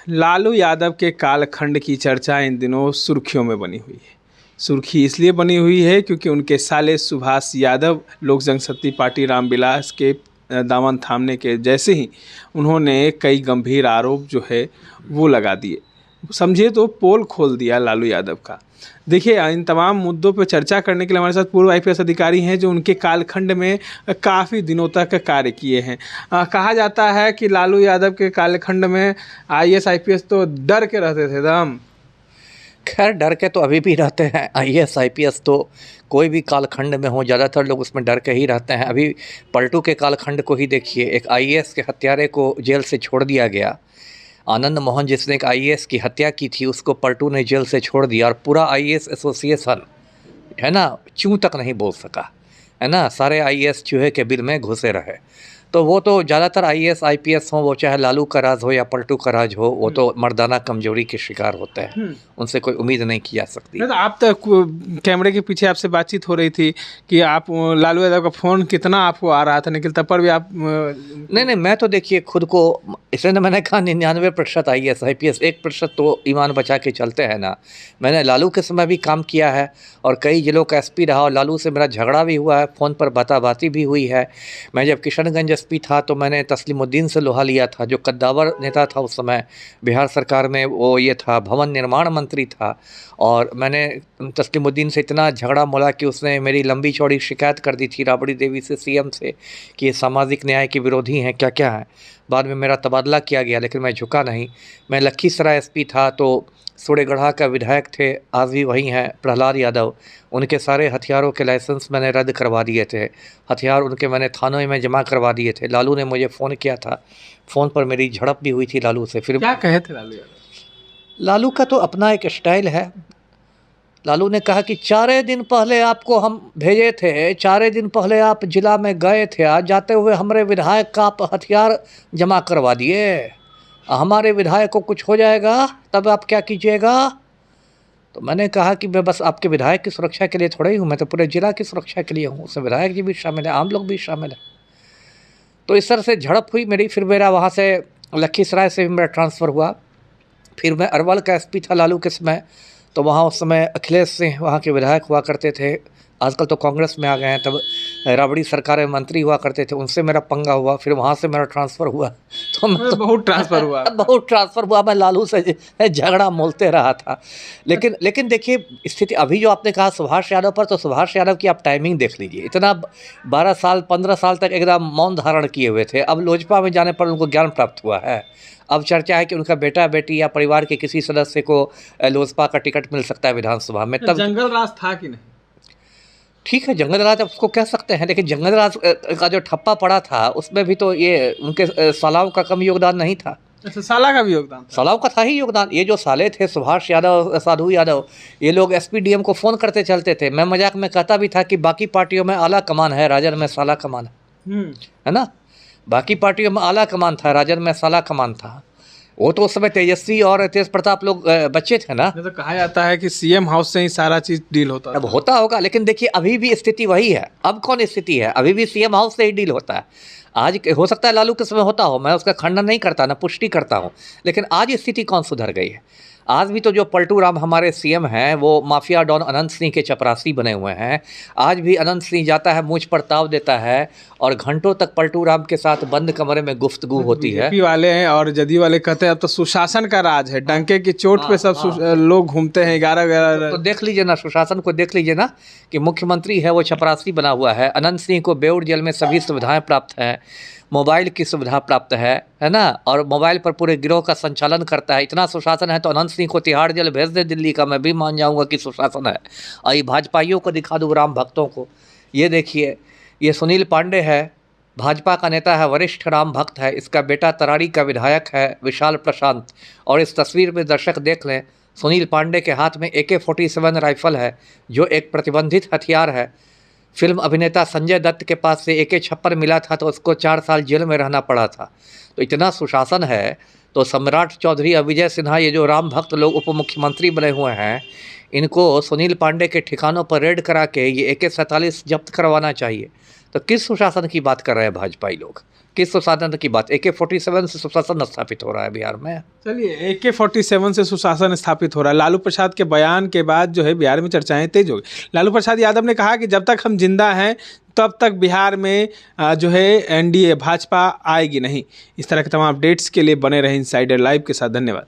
लालू यादव के कालखंड की चर्चा इन दिनों सुर्खियों में बनी हुई है। सुर्खी इसलिए बनी हुई है क्योंकि उनके साले सुभाष यादव लोक जनशक्ति पार्टी रामविलास के दामन थामने के जैसे ही उन्होंने कई गंभीर आरोप जो है वो लगा दिए। समझिए तो पोल खोल दिया लालू यादव का। देखिए, इन तमाम मुद्दों पर चर्चा करने के लिए हमारे साथ पूर्व आईपीएस अधिकारी हैं जो उनके कालखंड में काफ़ी दिनों तक कार्य किए हैं। कहा जाता है कि लालू यादव के कालखंड में आईएएस आईपीएस तो डर के रहते थे दम। खैर, डर के तो अभी भी रहते हैं। आईएएस आईपीएस तो कोई भी कालखंड में हो, ज़्यादातर लोग उसमें डर के ही रहते हैं। अभी पलटू के कालखंड को ही देखिए, एक आईएएस के हत्यारे को जेल से छोड़ दिया गया। आनंद मोहन जिसने एक आईएएस की हत्या की थी उसको पलटू ने जेल से छोड़ दिया, और पूरा आईएएस एसोसिएशन है ना चूं तक नहीं बोल सका, है ना। सारे आईएएस चूहे के बिल में घुसे रहे। तो वो तो ज़्यादातर आईएएस आईपीएस हों, वो चाहे लालू का राज हो या पलटू का राज हो, वो तो मर्दाना कमजोरी के शिकार होते हैं। उनसे कोई उम्मीद नहीं की जा सकती। तो आप तक कैमरे के पीछे आपसे बातचीत हो रही थी कि आप लालू यादव का फ़ोन कितना आपको आ रहा था, लेकिन तब पर भी आप नहीं, मैं तो देखिए खुद को, इसलिए मैंने कहा 99% आईएएस आईपीएस, 1% तो ईमान बचा के चलते हैं ना। मैंने लालू के समय भी काम किया है और कई जिलों का एसपी रहा, और लालू से मेरा झगड़ा भी हुआ है, फ़ोन पर बाताबाती भी हुई है। मैं जब किशनगंज एसपी था तो मैंने तस्लीमुद्दीन से लोहा लिया था, जो कद्दावर नेता था उस समय बिहार सरकार में, वो ये था भवन निर्माण मंत्री था। और मैंने तस्लीमुद्दीन से इतना झगड़ा मोला कि उसने मेरी लंबी चौड़ी शिकायत कर दी थी राबड़ी देवी से, सीएम से, कि ये सामाजिक न्याय के विरोधी हैं, क्या क्या है। बाद में मेरा तबादला किया गया, लेकिन मैं झुका नहीं। मैं लखीसराय एसपी था तो सूर्यगढ़ा का विधायक थे, आज भी वही हैं, प्रहलाद यादव। उनके सारे हथियारों के लाइसेंस मैंने रद्द करवा दिए थे, हथियार उनके मैंने थानों में जमा करवा दिए थे। लालू ने मुझे फ़ोन किया था, फ़ोन पर मेरी झड़प भी हुई थी लालू से। फिर क्या कहे थे लालू यादव? लालू का तो अपना एक स्टाइल है। लालू ने कहा कि 4 दिन पहले आपको हम भेजे थे, 4 दिन पहले आप जिला में गए थे, आज जाते हुए हमारे विधायक का आप हथियार जमा करवा दिए। हमारे विधायक को कुछ हो जाएगा तब आप क्या कीजिएगा? तो मैंने कहा कि मैं बस आपके विधायक की सुरक्षा के लिए थोड़ा ही हूँ, मैं तो पूरे जिला की सुरक्षा के लिए हूँ। उसमें विधायक जी भी शामिल है, आम लोग भी शामिल है। तो इस तरह से झड़प हुई मेरी। फिर मेरा वहाँ से लखीसराय से भी मेरा ट्रांसफ़र हुआ। फिर मैं अरवल का एसपी था लालू के समय, तो वहाँ उस समय अखिलेश सिंह वहाँ के विधायक हुआ करते थे, आजकल तो कांग्रेस में आ गए हैं। तब राबड़ी सरकार में मंत्री हुआ करते थे, उनसे मेरा पंगा हुआ। फिर वहाँ से मेरा ट्रांसफ़र हुआ। तो मैं तो बहुत ट्रांसफ़र हुआ। बहुत ट्रांसफ़र हुआ। मैं लालू से झगड़ा मोलते रहा था। लेकिन देखिए स्थिति, अभी जो आपने कहा सुभाष यादव पर, तो सुभाष यादव की आप टाइमिंग देख लीजिए। इतना 12 साल 15 साल तक एकदम मौन धारण किए हुए थे। अब लोजपा में जाने पर उनको ज्ञान प्राप्त हुआ है। अब चर्चा है कि उनका बेटा बेटी या परिवार के किसी सदस्य को लोजपा का टिकट मिल सकता है विधानसभा में। तब जंगल राज था कि नहीं? ठीक है, जंगल राज अब उसको कह सकते हैं, लेकिन जंगल राज का जो ठप्पा पड़ा था उसमें भी तो ये उनके सालाओं का कम योगदान नहीं था। अच्छा, साला का भी योगदान था? सालाओं का था ही योगदान। ये जो साले थे सुभाष यादव, साधु यादव, ये लोग एसपी डीएम को फ़ोन करते चलते थे। मैं मजाक में कहता भी था कि बाकी पार्टियों में आला कमान है, राजद में साला कमान है ना। बाकी पार्टियों में आला कमान था, राजद में साला कमान था। वो तो उस समय तेजस्वी और तेज प्रताप लोग बच्चे थे ना। तो कहा जाता है कि सीएम हाउस से ही सारा चीज़ डील होता है। अब होता होगा, लेकिन देखिए अभी भी स्थिति वही है। अब कौन स्थिति है? अभी भी सीएम हाउस से ही डील होता है। आज हो सकता है लालू के समय होता हो, मैं उसका खंडन नहीं करता, ना पुष्टि करता हूँ, लेकिन आज स्थिति कौन सुधर गई है? आज भी तो जो पलटू राम हमारे सीएम हैं वो माफिया डॉन अनंत सिंह के चपरासी बने हुए हैं। आज भी अनंत सिंह जाता है, मुझ पर ताव देता है, और घंटों तक पलटू राम के साथ बंद कमरे में गुफ्तगू होती है। बीजेपी वाले हैं और जदयू वाले कहते हैं अब तो सुशासन का राज है, डंके की चोट पे सब लोग घूमते हैं 11-11। तो देख लीजिए ना, सुशासन को देख लीजिए ना, कि मुख्यमंत्री है वो चपरासी बना हुआ है। अनंत सिंह को बेउर जेल में सभी सुविधाएं प्राप्त हैं, मोबाइल की सुविधा प्राप्त है ना, और मोबाइल पर पूरे गिरोह का संचालन करता है। इतना सुशासन है तो अनंत सिंह को तिहाड़ जेल भेज दे दिल्ली का, मैं भी मान जाऊंगा कि सुशासन है। और ये भाजपाइयों को दिखा दूँ, राम भक्तों को, ये देखिए, ये सुनील पांडे है, भाजपा का नेता है, वरिष्ठ राम भक्त है। इसका बेटा तरारी का विधायक है विशाल प्रशांत। और इस तस्वीर में दर्शक देख लें, सुनील पांडे के हाथ में AK-47 राइफल है, जो एक प्रतिबंधित हथियार है। फिल्म अभिनेता संजय दत्त के पास से AK-56 मिला था तो उसको 4 साल जेल में रहना पड़ा था। तो इतना सुशासन है। तो सम्राट चौधरी और विजय सिन्हा, ये जो राम भक्त लोग उप मुख्यमंत्री बने हुए हैं, इनको सुनील पांडे के ठिकानों पर रेड करा के ये AK-47 जब्त करवाना चाहिए। तो किस सुशासन की बात कर रहे हैं भाजपाई लोग? किस सुशासन की बात? AK-47 से सुशासन स्थापित हो रहा है बिहार में। चलिए, AK-47 से सुशासन स्थापित हो रहा है। लालू प्रसाद के बयान के बाद जो है बिहार में चर्चाएं तेज हो गई। लालू प्रसाद यादव ने कहा कि जब तक हम जिंदा हैं तब तक बिहार में जो है NDA भाजपा आएगी नहीं। इस तरह के तमाम अपडेट्स के लिए बने रहे इनसाइडर लाइव के साथ। धन्यवाद।